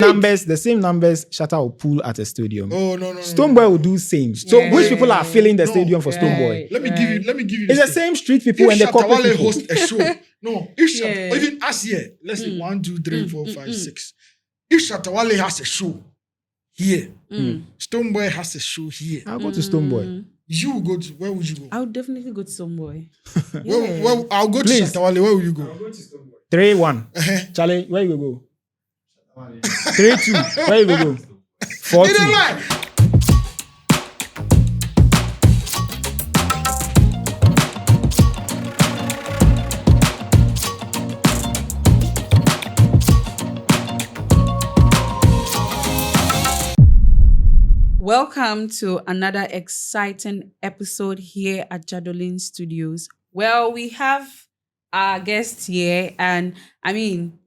numbers, the same numbers Shatta will pull at a stadium. Oh no. Stonebwoy will do same. So which people are filling the stadium for Stonebwoy? Let me give you. It's the same street people and the corporate people. Host a show. No, if even us here, let's say 1, 2, 3, 4, 5, 6. If Shatta Wale has a show here, Stonebwoy has a show here. I'll go to Stonebwoy. You go to, where would you go? I would definitely go to Stonebwoy. Well, I'll go to Shatta Wale. Where will you go? I'll go to Stonebwoy. 3-1. Charlie, where you go? 3-2. Where you go? 4-2. Welcome to another exciting episode here at Jadolin Studios. Well, we have our guest here, and I mean,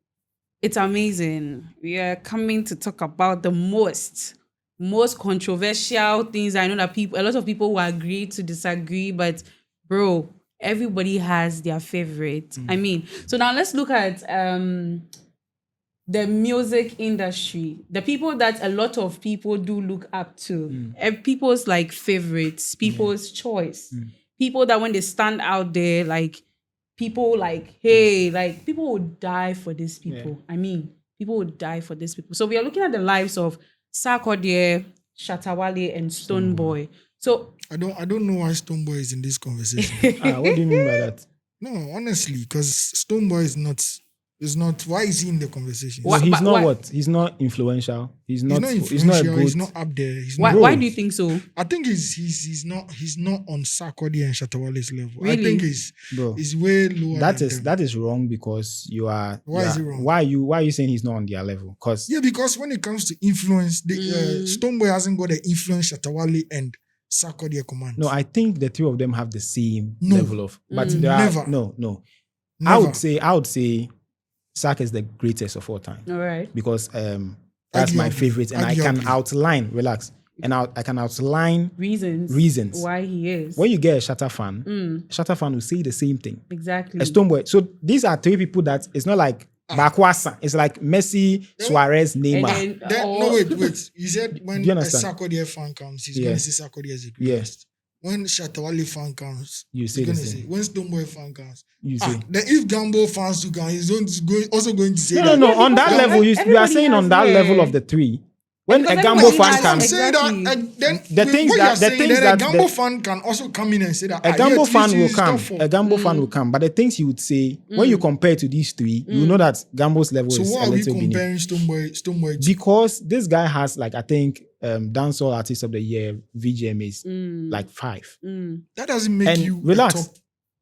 it's amazing. We are coming to talk about the most controversial things. I know that a lot of people will agree to disagree, but bro, everybody has their favorite. I mean, so now let's look at the music industry, the people that a lot of people do look up to, people's like favorites, people's choice, people that when they stand out there, like people like, hey, like people would die for these people. I mean, people would die for these people. So we are looking at the lives of Sarkodie, Shatta Wale, and Stonebwoy. So I don't know why Stonebwoy is in this conversation. What do you mean by that? No, honestly, because Stonebwoy is not. Why is he in the conversation? Well, he's not what? He's not influential. He's not a good. He's not up there. Why do you think so? I think he's not on Sarkodie and Shatta Wale's level. Really? I think he's way lower. That is wrong because you are. Why is it wrong? Why are you saying he's not on their level? Because when it comes to influence, Stonebwoy hasn't got the influence Shatta Wale and Sarkodie commands. No, I think the two of them have the same level of. But there never. are no. Never. I would say. Sark is the greatest of all time. All right. Because that's my favorite. And I can outline, I can outline reasons why he is. When you get a Shatta fan will say the same thing. Exactly. A Stonebwoy. So these are three people that it's not like Bakwasa. It's like Messi, Suarez, Neymar. No, wait. You said when a Sarkodie fan comes, he's going to say Sarkodie is the greatest. Yes. When Shatta Wale fan comes, you say the same. When Stonebwoy fan comes, you say. Then if Gambo fans do come, he's also going to say No. On that level, you are saying on that level of the three. When a Gambo fan comes, the things that a Gambo fan can also come in and say that a Gambo fan will come. A Gambo fan will come, but the things he would say when you compare to these three, you know that Gambo's level is a little beneath. So why are we comparing Stonebwoy? Because this guy has like I think dancehall artist of the year VGMAs like 5. That doesn't make you relax.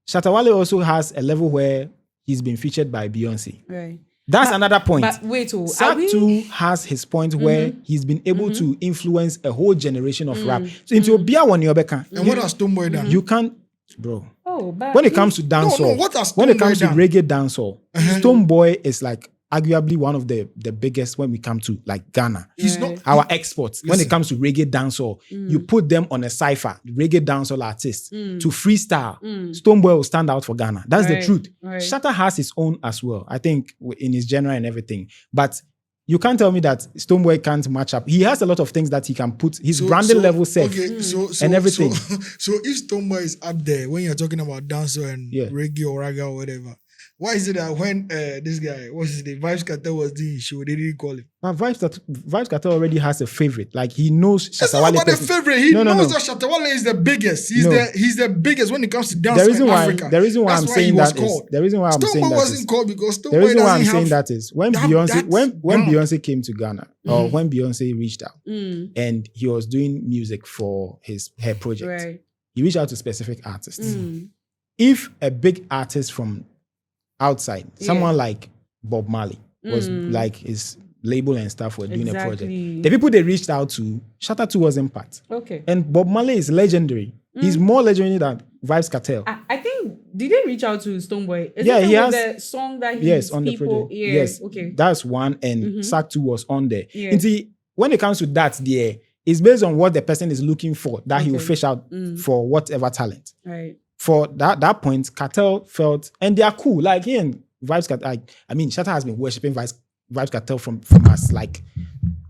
Shatta Wale also has a level where he's been featured by Beyonce. Right. That's another point. But wait, Sark too has his point where he's been able to influence a whole generation of rap. So into Obia one Yobeka. And what has Stonebwoy done? You can't, bro. Oh, but when it comes to dancehall, when it comes to reggae dancehall, Stonebwoy is like arguably one of the biggest when we come to like Ghana. He's not our exports. When it comes to reggae dancehall, you put them on a cipher, reggae dancehall artist to freestyle. Stonebwoy will stand out for Ghana. That's the truth. Right. Shatta has his own as well. I think in his genre and everything. But you can't tell me that Stonebwoy can't match up. He has a lot of things that he can put his branding level set and everything. So if Stonebwoy is up there when you're talking about dancehall and reggae or raga or whatever. Why is it that when this guy, what's his name, Vybz Kartel was doing his show, they didn't call him? But Vybz Kartel already has a favorite. Like he knows Shatta Wale. It's not about the favorite. He knows that Shatta Wale is the biggest. He's the biggest when it comes to dance in Africa. The reason why I'm saying that is the reason why I'm saying that wasn't called because Stonebwoy the reason why I'm saying that is when Beyonce came to Ghana or when Beyonce reached out and he was doing music for her project, he reached out to specific artists. If a big artist from outside, someone like Bob Marley was like his label and stuff were doing a project. The people they reached out to, Shatta 2 wasn't part. Okay. And Bob Marley is legendary. He's more legendary than Vybz Kartel. I think, did they reach out to Stonebwoy? He has the song that he's on the project. Yes, okay. That's one, and Sark 2 was on there. And see, when it comes to that, it's based on what the person is looking for, that he will fish out for whatever talent. Right. For that point, Kartel felt, and they are cool. Like he and Vybz Kartel, I mean, Shatta has been worshipping Vybz Vybz Kartel from us like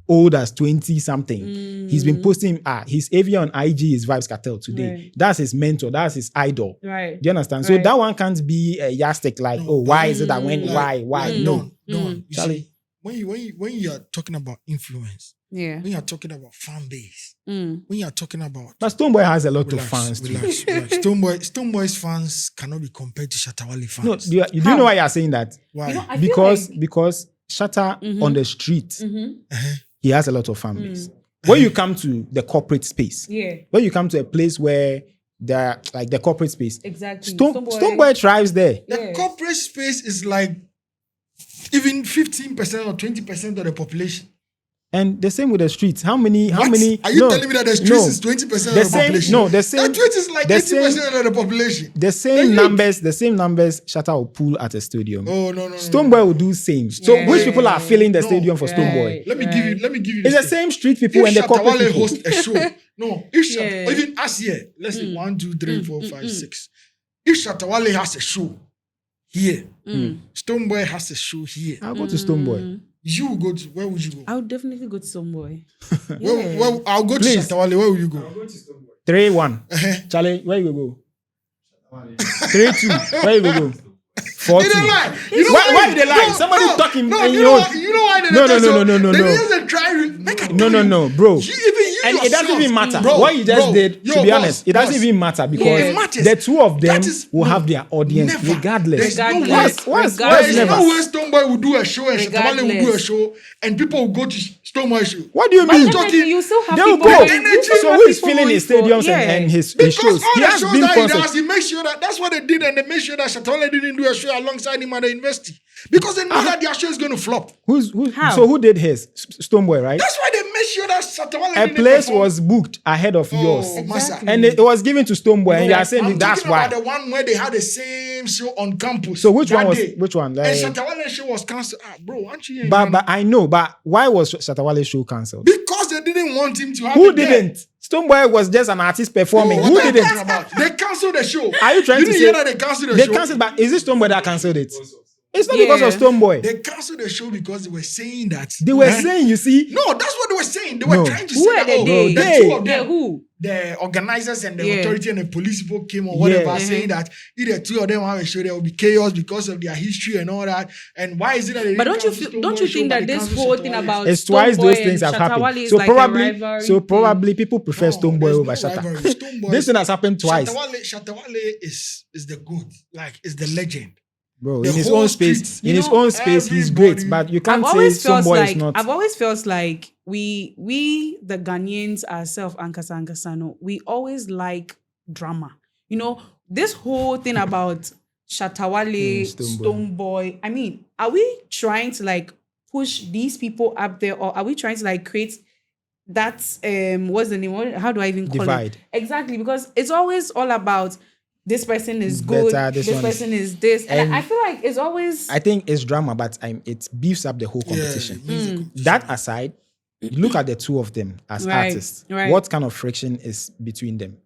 old as 20 something. He's been posting his AV on IG is Vybz Kartel today. Right. That's his mentor, that's his idol. Right. Do you understand? Right. So that one can't be a yardstick like, why is it that when why? No. You Charlie. see, when you are talking about influence, when you are talking about fan base, when you are talking about But Stonebwoy has a lot of fans too. Relax. Stonebwoy's fans cannot be compared to Shatta Wale fans. No, do you know why you're saying that? Why? You know, I feel Because Shatta on the street, he has a lot of fan base. Mm. When you come to the corporate space, Yeah. when you come to a place where there like the corporate space, Exactly. Stonebwoy thrives there. The corporate space is like even 15% or 20% of the population. And the same with the streets. How many? Are you telling me that the streets is 20% of the population? No, the same. That tweet is like 80% of the population. The same numbers Shatta will pull at a stadium. Oh no. Stonebwoy will do same. So which people are filling the stadium for Stonebwoy? Let me give you. It's the same street people and the Shatta corporate Wale people. host a show. No, even us here, let's say 1, 2, 3, 4, 5, 6. If Shatta Wale has a show here, Stonebwoy has a show here. I'll go to Stonebwoy. You go to, where would you go? I would definitely go to Stonebwoy. Well, I'll go to Shatta Wale. Where will you go? I'll go to Stonebwoy. 3-1. Charlie, where you go? 3-2. Where you go? 4-2. They don't lie. Why they lie? Somebody talking. No, and you know why they No. They just try. No, bro. And it doesn't even matter. What you just did, to be honest, it doesn't even matter because the two of them will have their audience regardless. There is no way Stonebwoy will do a show and Shatta Wale will do a show and people will go to Stonebwoy show. What do you mean? You still have They'll people. go. You still So have who is people filling going his for- stadiums and his shows? Because all He the has shows been that he concerts. does, he makes sure that that's what they did, and they make sure that Shatta Wale didn't do a show alongside him at the university because they know that their show is going to flop. How? So who did his? Stonebwoy, right? That's why they make sure that Shatta Wale A didn't place perform. was booked ahead of yours. Massa. And it was given to Stonebwoy, and you are saying I'm that's talking why. about the one where they had the same show on campus. So which that one was day. which one? And Like, Shatta Wale's show was cancelled. Bro, aren't you? but I know, but why was Shatta Wale's show cancelled? Because they didn't want him to have Who it there. didn't? Stonebwoy was just an artist performing. What Who are you didn't? talking about? They cancelled the show. Are you trying to didn't say hear that they cancelled the they show? cancelled? But is it Stonebwoy that cancelled it? It's not because of Stonebwoy. They cancelled the show because they were saying that. They were saying, you see, No, that's what they were saying. They were No. trying to Who say are that, they? the They. two of them, Who? the organizers and the Yeah. authority and the police people came or whatever, Yeah. saying that if the two of them have a show, there will be chaos because of their history and all that. And why is it that they But didn't don't you cancel feel, don't Stonebwoy you show, think but that they this canceled whole Shatta thing Wale? about it's twice Stonebwoy those and things have Shatta happened. Wale is So like a probably, rivalry so thing? probably people prefer No, Stonebwoy there's over no Shatta. rivalry. Stonebwoy- This thing has happened twice, Shatta Wale is the good, like is the legend. bro. The In his whole own street, space, you in his know, own space, he's everybody- great. But you can't I've say always felt Stonebwoy like is not. I've always felt like we the Ghanaians ourselves, Ankasa, we always like drama. You know, this whole thing about Shatta Wale, Stonebwoy. I mean, are we trying to like push these people up there, or are we trying to like create that what's the name? How do I even call Divide. it? Exactly, because it's always all about this person is Better, good, this this one person is this, and And I feel like it's always I think it's drama, but it beefs up the whole competition. That aside, look at the two of them as Right, artists. right. What kind of friction is between them?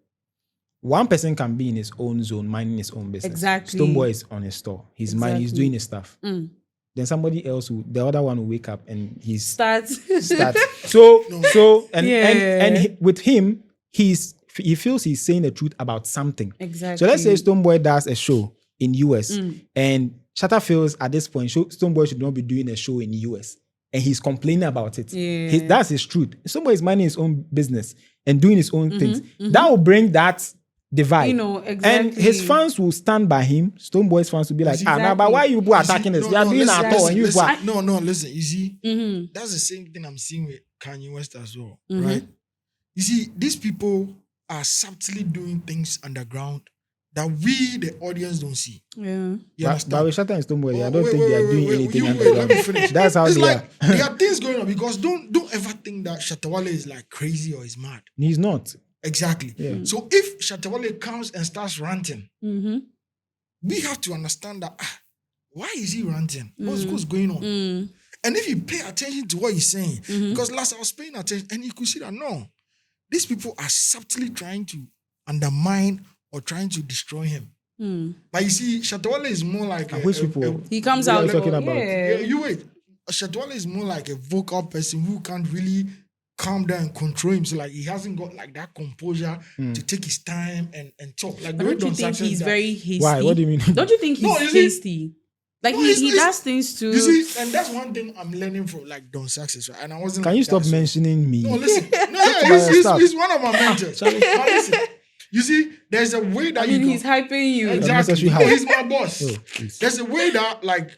One person can be in his own zone, minding his own business. Exactly. Stonebwoy is on his store. He's minding, he's Exactly. doing his stuff. Then somebody else, the other one will wake up and he's start. With him, he feels he's saying the truth about something. Exactly. So let's say Stonebwoy does a show in US and Shatta feels at this point Stonebwoy should not be doing a show in US and he's complaining about it. Yeah. That's his truth. Stonebwoy is minding his own business and doing his own things. That will bring that divide. You know, exactly. And his fans will stand by him. Stonebwoy's fans will be like, but why you attacking us? You are doing at all. And you listen, you see, that's the same thing I'm seeing with Kanye West as well, right? You see, these people are subtly doing things underground that we, the audience, don't see. Yeah. You understand? But with Shatta and Stonebwoy, I don't Wait, think they are doing wait, anything let underground. me finish. That's how it's they like, are. there are things going on because don't ever think that Shatta Wale is like crazy or is mad. He's not. Exactly. Yeah. So if Shatta Wale comes and starts ranting, we have to understand that why is he ranting? What's going on? And if you pay attention to what he's saying, because last I was paying attention and you could see that no, these people are subtly trying to undermine or trying to destroy him. But you see, Shatta Wale is more like Which people? He comes What out are you talking about? You wait. Shatta Wale is more like a vocal person who can't really calm down and control himself. Like he hasn't got like that composure to take his time and talk. Like, don't you think he's very hasty? Why? What do you mean? Don't you think he's hasty? Like he does things too. You see, and that's one thing I'm learning from like Don Success, right? And I wasn't. Can like you stop that, mentioning me? No, listen. No, he's one of my mentors. Now, listen. You see, there's a way that he's hyping you. Exactly. No, he's my boss. Oh, there's a way that like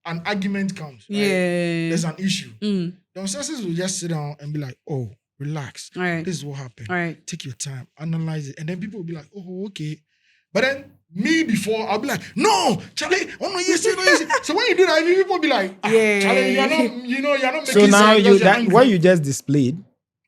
an argument comes. Right? Yeah. There's an issue. Don Success will just sit down and be like, "Oh, relax. All right. This is what happened. All right. Take your time, analyze it," and then people will be like, "Oh, okay." But then me before I'll be like, "No, Charlie, oh no, yes. So when you do that, people will be like, Charlie, you're not making so now sense. what you just displayed,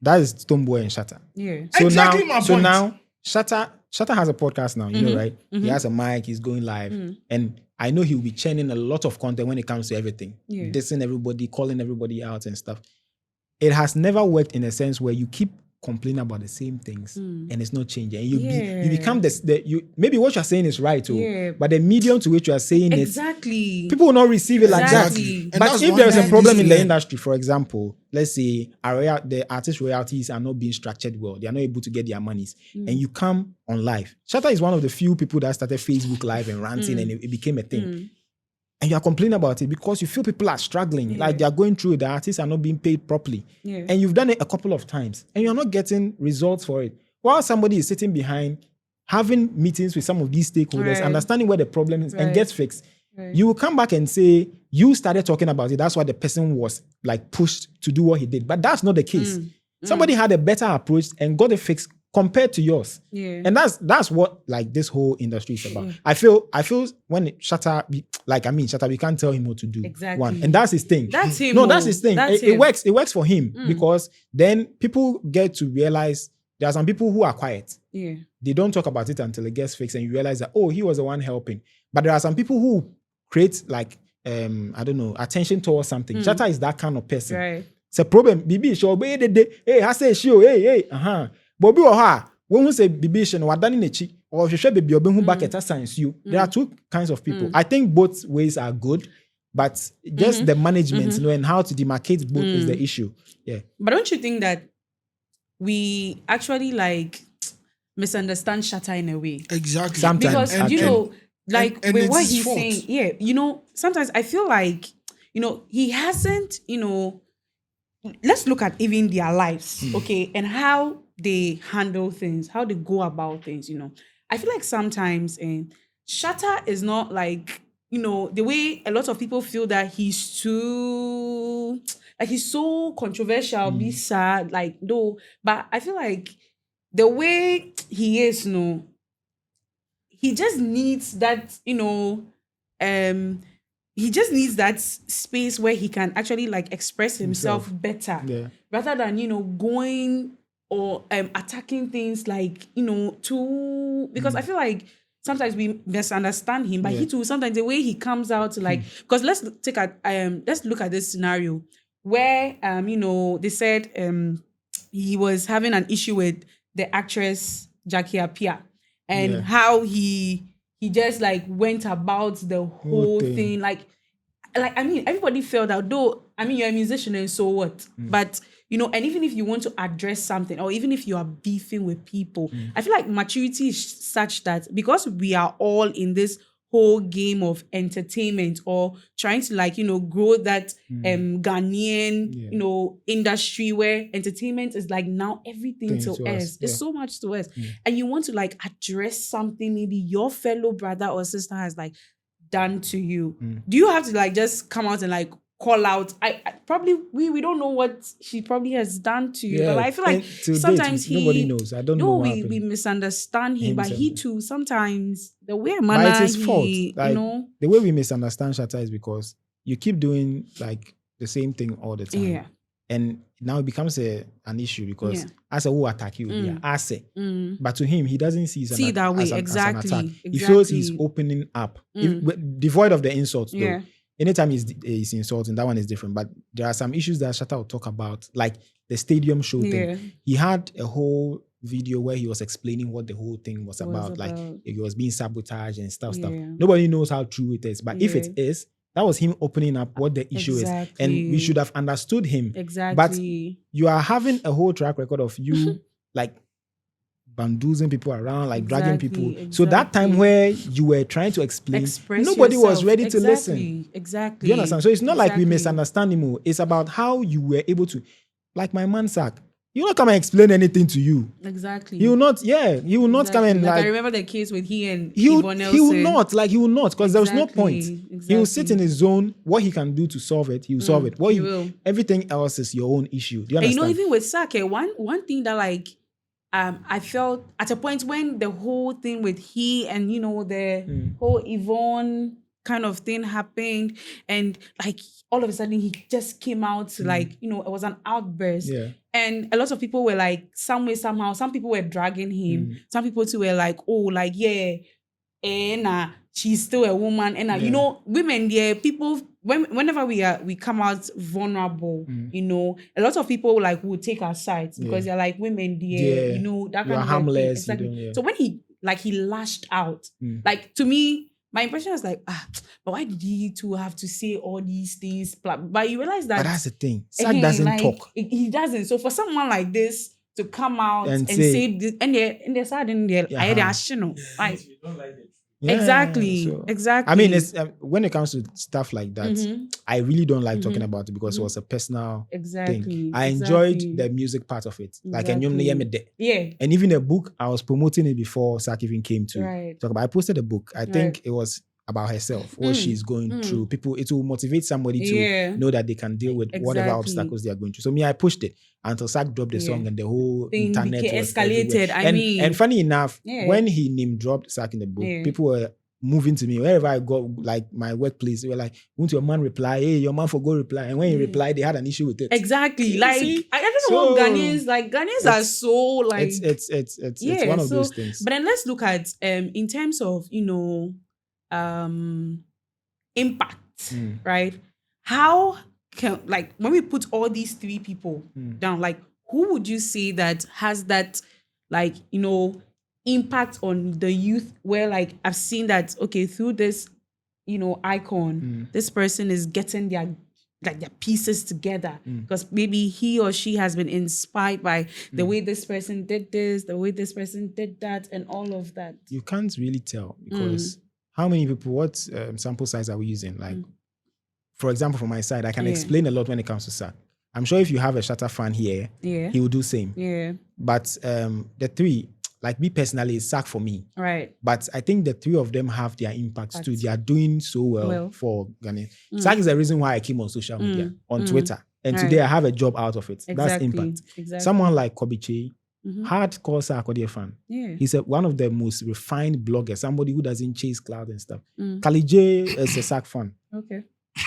that is Stonebwoy and Shatta. Yeah. So exactly my point. So now Shatta has a podcast now, you know, right? He has a mic, he's going live. And I know he'll be churning a lot of content when it comes to everything. Yeah. Dissing everybody, calling everybody out and stuff. It has never worked in a sense where you keep complaining about the same things and it's not changing. And you become maybe what you're saying is right too, but the medium to which you are saying it, people will not receive it like that. But if there is a problem in the industry, for example, let's say the artist royalties are not being structured well, they are not able to get their monies, and you come on live. Shatta is one of the few people that started Facebook Live and ranting, and it became a thing. And you are complaining about it because you feel people are struggling, like they are going through, the artists are not being paid properly. And you've done it a couple of times and you're not getting results for it. While somebody is sitting behind, having meetings with some of these stakeholders, understanding where the problem is and gets fixed, you will come back and say, you started talking about it. That's why the person was like pushed to do what he did. But that's not the case. Somebody had a better approach and got it fixed compared to yours. And that's what like this whole industry is about. I feel when Shatta, we can't tell him what to do. Exactly. One. And that's his thing. That's him. No, that's his thing. It works. It works for him because then people get to realize there are some people who are quiet. They don't talk about it until it gets fixed and you realize that, oh, he was the one helping. But there are some people who create like, attention towards something. Shatta is that kind of person. Right. It's a problem. Bibi, show, hey, I say, show, hey, Bobby or her, when we say Bibishan or Danny Nechi, or if you should be who back at science you. There are two kinds of people. I think both ways are good, but just the management, and how to demarcate both is the issue. Yeah. But don't you think that we actually like misunderstand Shatta in a way? Exactly. Because Sometimes. With what he's saying, sometimes I feel like, he hasn't, let's look at even their lives, okay, and how they handle things, how they go about things, I feel like sometimes Shatta is not like, the way a lot of people feel that he's too, like he's so controversial, be sad, like no, but I feel like the way he is, he just needs that, he just needs that space where he can actually like express himself better rather than, going or attacking things like, because I feel like sometimes we misunderstand him, but he too, sometimes the way he comes out like, because let's look at this scenario where, they said he was having an issue with the actress Jackie Appiah and how he just like went about the whole thing. Like, I mean, everybody felt that though, I mean, you're a musician and so what? But, and even if you want to address something or even if you are beefing with people, I feel like maturity is such that because we are all in this whole game of entertainment or trying to like, grow that Ghanaian, industry where entertainment is like now everything to us. It's so much to us. And you want to like address something maybe your fellow brother or sister has like done to you. Do you have to like just come out and like call out? I probably we don't know what she probably has done to you, but I feel like sometimes nobody knows. I don't know. We misunderstand him, but he too sometimes the way but it's his fault. Like, the way we misunderstand Shatta is because you keep doing like the same thing all the time, and now it becomes an issue because as a who attack you, but to him he doesn't see it that way. As an attack. Exactly. He feels he's opening up, devoid of the insults though. Anytime he's insulting, that one is different. But there are some issues that Shatta will talk about, like the stadium show thing. He had a whole video where he was explaining what the whole thing was about. Like it was being sabotaged and stuff. Nobody knows how true it is. But if it is, That was him opening up what the issue is. And we should have understood him. Exactly. But you are having a whole track record of you like bamboozling people around, like dragging people. So that time where you were trying to explain, nobody was ready to listen. Exactly. Do you understand? So it's not like we misunderstand him. It's about how you were able to, like my man Sack. He will not come and explain anything to you. Exactly. He will not, he will not come and like I remember the case with he and Yvonne Nelson. He will not, because there was no point. He will sit in his zone. What he can do to solve it, he will solve it. He will. Everything else is your own issue. Do you understand? And even with Sack, one thing that like I felt at a point when the whole thing with he and the whole Yvonne kind of thing happened, and like all of a sudden he just came out like it was an outburst, and a lot of people were like some people were dragging him, some people too were like, oh, like nah, she's still a woman, and women, people whenever we come out vulnerable, a lot of people like will take our sides because they're like women, that kind of harmless. Exactly. So when he lashed out, like to me, my impression was like, but why did he too have to say all these things? But you realize that. But that's the thing. Sack doesn't talk. He doesn't. So for someone like this to come out and say this, and they're sad in there, like. You don't like it. Yeah, exactly. I mean, it's when it comes to stuff like that, I really don't like talking about it because it was a personal thing. I enjoyed the music part of it, like and even a book. I was promoting it before Sack even came to talk about. I posted a book. I think it was about herself, what she's going through. People, it will motivate somebody to know that they can deal with whatever obstacles they are going through. So I pushed it until Sack dropped the song and the whole internet was escalated. And funny enough, when he name dropped Sack in the book, people were moving to me wherever I go, like my workplace. They were like, "Won't your man reply? Hey, your man forgot reply." And when he replied, they had an issue with it. Exactly. Like I don't know what Ghanaians are so like. It's one of those things. But then let's look at in terms of impact, right? How can, like, when we put all these three people down, like, who would you say that has that, like, impact on the youth, where like I've seen that, okay, through this icon, this person is getting their pieces together because maybe he or she has been inspired by the way this person did this, the way this person did that, and all of that. You can't really tell because how many people, what sample size are we using? Like, for example, from my side, I can explain a lot when it comes to Sack. I'm sure if you have a Shatta fan here, he will do same. Yeah. But the three, like me personally, is Sack for me. Right. But I think the three of them have their impacts too. They are doing so well for Ghana. Sack is the reason why I came on social media, on Twitter. And today I have a job out of it. That's impact. Exactly. Someone like Kobiche, hardcore Sarkodie fan. Yeah. He's one of the most refined bloggers, somebody who doesn't chase cloud and stuff. Kalije is a Sack fan. Okay.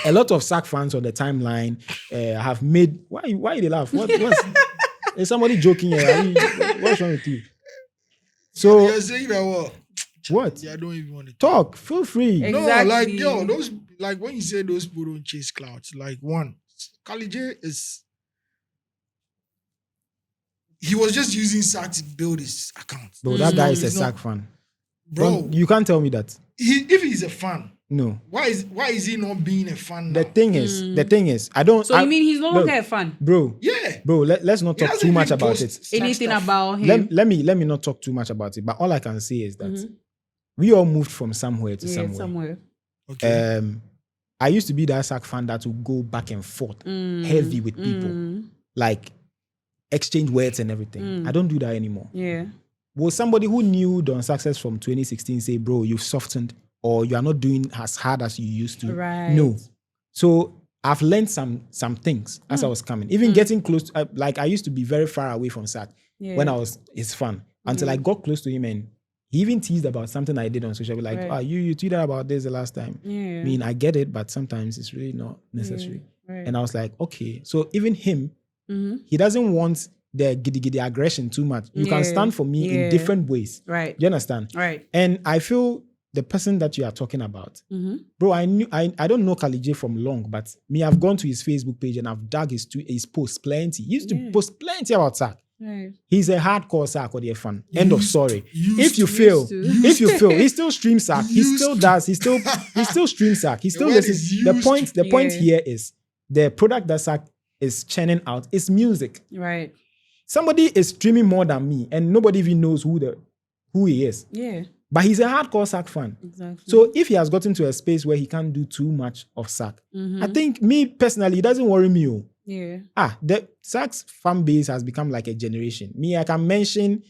A lot of Sack fans on the timeline have made... Why they laugh? Is somebody joking here? What's wrong with you? So... You're saying that what? Yeah, I don't even want to talk. Feel free. Exactly. No, like, those... Like, when you say those people don't chase clouds, like, one, Kalije is... He was just using Sack to build his account. Bro, that guy is a Sack fan. Bro, you can't tell me that. If he's a fan, no. Why is he not being a fan now? The thing is, I don't. So you mean he's no longer a fan, bro? Yeah, bro. Let's not talk too much about it. Anything about him? Let me not talk too much about it. But all I can say is that we all moved from somewhere to somewhere. Okay. I used to be that Sack fan that would go back and forth, heavy with people, like exchange words and everything. I don't do that anymore. Yeah. Will somebody who knew Don Success from 2016 say, bro, you've softened or you are not doing as hard as you used to? Right. No. So I've learned some things as I was coming. Even getting close, like I used to be very far away from Sack when I was his fan until I got close to him and he even teased about something I did on social media. Like, you tweeted about this the last time. Yeah. I mean, I get it, but sometimes it's really not necessary. Yeah. Right. And I was like, okay. So even him, he doesn't want the giddy aggression too much. You can stand for me in different ways. Right. You understand? Right. And I feel the person that you are talking about, bro, I don't know Kalije from long, but I've gone to his Facebook page and I've dug his posts plenty. He used to post plenty about Sack. Right. He's a hardcore Sarkodie fan. End of story. If you fail, he still streams Sark. He still does. He still streams Sark. He still listens. The point here is the product that Sark is churning out is music. Right. Somebody is streaming more than me, and nobody even knows who he is. Yeah. But he's a hardcore Sark fan. Exactly. So if he has gotten to a space where he can't do too much of Sark, I think me personally, it doesn't worry me. Yeah. The Sark's fan base has become like a generation. Me, I can mention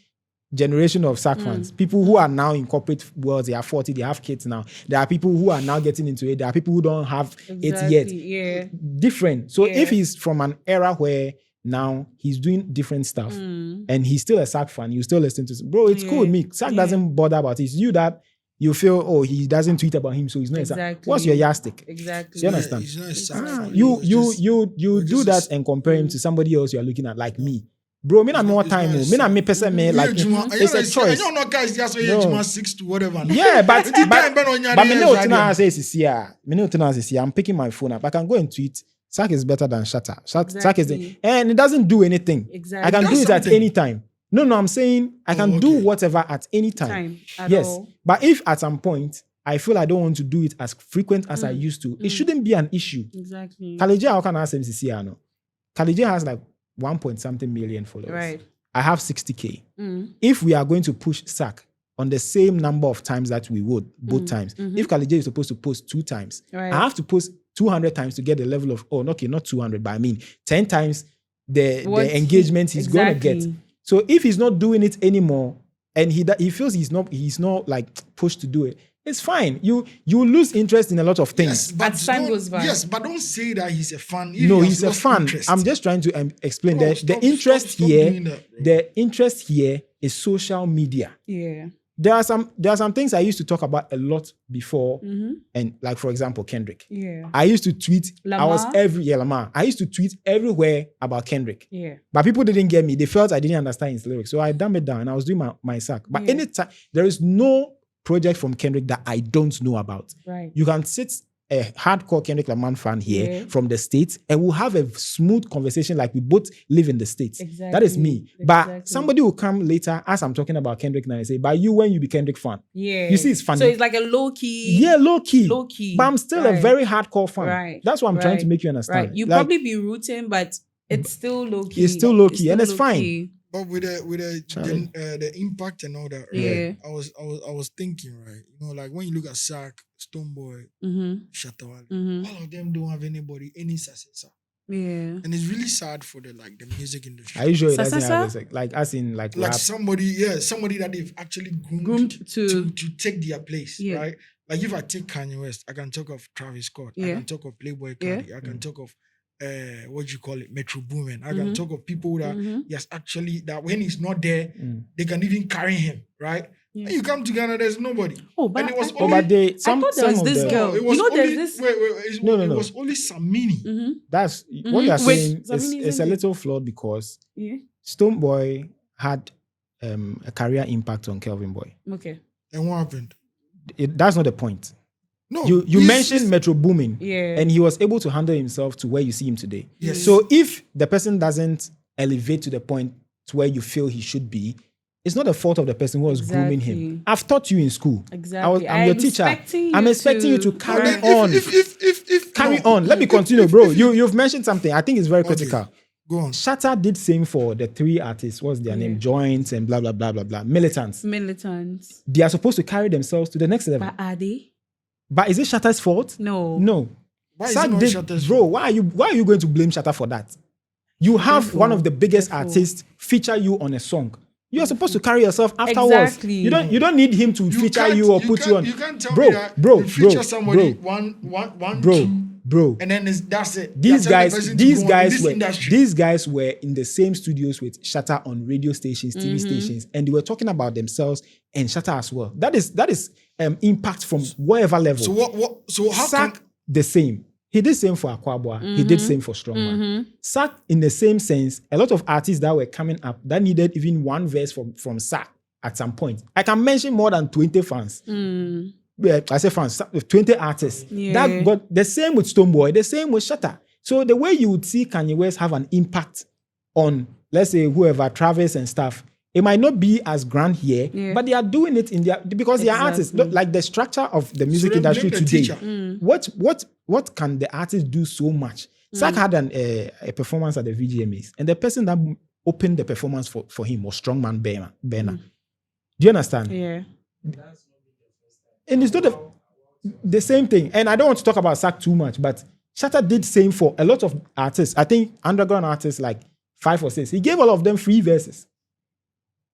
generation of Sark fans. People who are now in corporate worlds, they are 40, they have kids now. There are people who are now getting into it. There are people who don't have it yet. Yeah. Different. So if he's from an era where now he's doing different stuff and he's still a Sark fan, you still listen to bro, it's cool with me. Sark doesn't bother about it. It's you that you feel, oh, he doesn't tweet about him, so he's not exactly. What's your yardstick? Exactly. Do you understand? You do that and compare him to somebody else you are looking at, like me. Bro, me not more time. Me not me person me like it's a choice. You know, guys, just say 6 to whatever. Yeah, but me no tuna says here. Me no tuna says here. I'm picking my phone up. I can go and tweet. Sark is better than Shatta. Sark is and it doesn't do anything. Exactly. I can do it at any time. No, I'm saying I can do whatever at any time. Yes. All. But if at some point I feel I don't want to do it as frequent as I used to, it shouldn't be an issue. Exactly. Kalije, how can I ask MCC? No? Kalije has like 1.something million followers. Right. I have 60K. If we are going to push Sark on the same number of times that we would, both times, if Kalije is supposed to post 2 times, I have to post 200 times to get the level of, not 200, but I mean 10 times the engagement he's going to get. So if he's not doing it anymore and he feels he's not like pushed to do it, it's fine. You lose interest in a lot of things. Yes, but time goes by. Yes, but don't say that he's a fan. No, he's a fan. Interest. I'm just trying to explain that the interest here is social media. Yeah. There are some things I used to talk about a lot before, and like for example Kendrick. Yeah. I used to tweet. Lamar. Lamar. I used to tweet everywhere about Kendrick. Yeah. But people didn't get me. They felt I didn't understand his lyrics, so I dumbed it down and I was doing my Sark. But anytime there is no project from Kendrick that I don't know about. Right. You can sit a hardcore Kendrick Lamar fan here from the States and we'll have a smooth conversation like we both live in the States. Exactly. That is me. But somebody will come later as I'm talking about Kendrick now and say, but you when you be Kendrick fan. Yeah. You see it's funny. So it's like a low-key. Yeah, low-key. Low-key. But I'm still a very hardcore fan. Right. That's what I'm trying to make you understand. Right. You probably be rooting, but it's still low-key. It's still low-key and it's fine. But with the impact and all that, right? I was thinking, right? You know, like when you look at Sark, Stonebwoy, Shatta Wale, all of them don't have any successor. Yeah. And it's really sad for the music industry. Are you sure it doesn't have like somebody that they've actually groomed to take their place, right? Like if I take Kanye West, I can talk of Travis Scott, I can talk of Playboy Cardi, I can talk of Metro Boomin. I can talk of people that yes, actually that when he's not there, they can even carry him, right? Yeah. And you come to Ghana, there's nobody. Oh, but and it was I thought there was this girl. It was there's this. It was only Samini. That's what you're saying. It's a little flawed because Stonebwoy had a career impact on Kelvin Boy. Okay. And what happened? That's not the point. No, you mentioned Metro Boomin, and he was able to handle himself to where you see him today. Yes. So if the person doesn't elevate to the point to where you feel he should be, it's not the fault of the person who was grooming him. I've taught you in school. Exactly. I'm your teacher. I'm expecting you to carry on. Carry on. Let me continue, bro. You've mentioned something. I think it's very critical. Go on. Shatta did same for the 3 artists. What's their name? Joints and blah blah blah blah blah. Militants. They are supposed to carry themselves to the next level. But are they? But is it Shatta's fault? No. Why is it not Shatta's bro, why are you going to blame Shatta for that? You have one of the biggest artists feature you on a song. You are supposed to carry yourself afterwards. Exactly. You don't need him to feature you or put you on. You can't tell me that you feature somebody bro. And then that's it. These guys were in the same studios with Shatta on radio stations, TV stations, and they were talking about themselves and Shatta as well. That is impact from whatever level. So how Sark the same. He did same for Aquabwa. He did same for Strongman. Sark, in the same sense, a lot of artists that were coming up that needed even one verse from Sark at some point. I can mention more than 20 fans. I say fans, 20 artists. That got the same with Stonebwoy, the same with Shatta. So the way you would see Kanye West have an impact on let's say whoever, Travis and stuff, it might not be as grand here, but they are doing it in their because they are artists. Like the structure of the music industry today. What can the artist do so much? Sark had a performance at the VGMAs, and the person that opened the performance for him was Strongman Berner. Do you understand? Yeah. And it's not the same thing. And I don't want to talk about Sark too much, but Shatta did same for a lot of artists. I think underground artists like 5 or 6. He gave all of them free verses.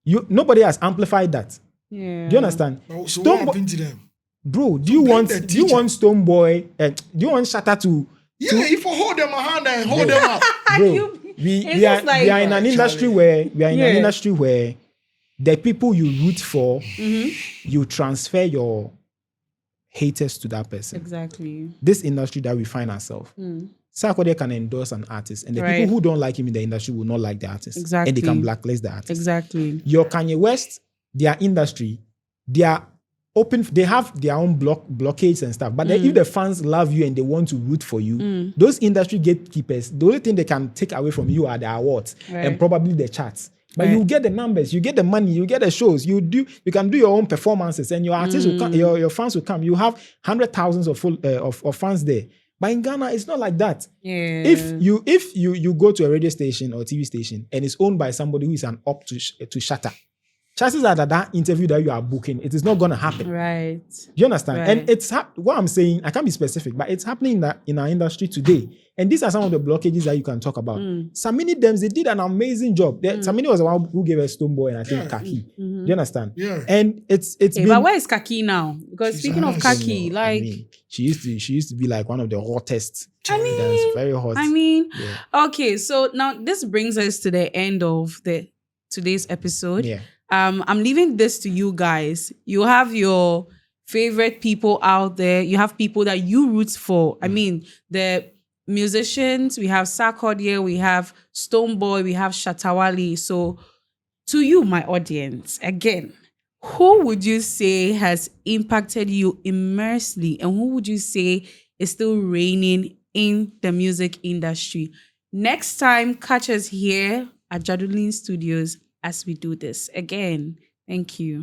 Nobody has amplified that. Yeah. Do you understand? So what happened to them? Bro, do you want Stonebwoy? Do you want Shatta to? If I hold them a hand and hold them up, bro. We are in an industry where the people you root for, you transfer your haters to that person. Exactly. This industry that we find ourselves. Sarkodie can endorse an artist, and the people who don't like him in the industry will not like the artist. Exactly. And they can blacklist the artist. Exactly. Your Kanye West, their industry, they are open. They have their own blockades and stuff. But if the fans love you and they want to root for you, those industry gatekeepers, the only thing they can take away from you are the awards and probably the charts. But you get the numbers, you get the money, you get the shows, you can do your own performances, and your artists will come, your fans will come. You have 100,000s of fans there. But in Ghana, it's not like that. Yeah. If you go to a radio station or TV station and it's owned by somebody who is an up to Shatta, chances are that interview that you are booking, it is not going to happen. Right. You understand? Right. And it's what I'm saying, I can't be specific, but it's happening in our industry today. And these are some of the blockages that you can talk about. Samini Dems, they did an amazing job. Samini was the one who gave us Stonebwoy and I think Kaki. Do you understand? Yeah. And it's been, but where is Kaki now? Because speaking of Kaki, she used to be like one of the hottest. That's very hot. Okay, so now this brings us to the end of today's episode. Yeah. I'm leaving this to you guys. You have your favorite people out there. You have people that you root for. The musicians, we have Sarkodie, we have Stonebwoy, we have Shatta Wale. So to you, my audience, again, who would you say has impacted you immensely, and who would you say is still reigning in the music industry? Next time, catch us here at Jadolin Studios as we do this. Again, thank you.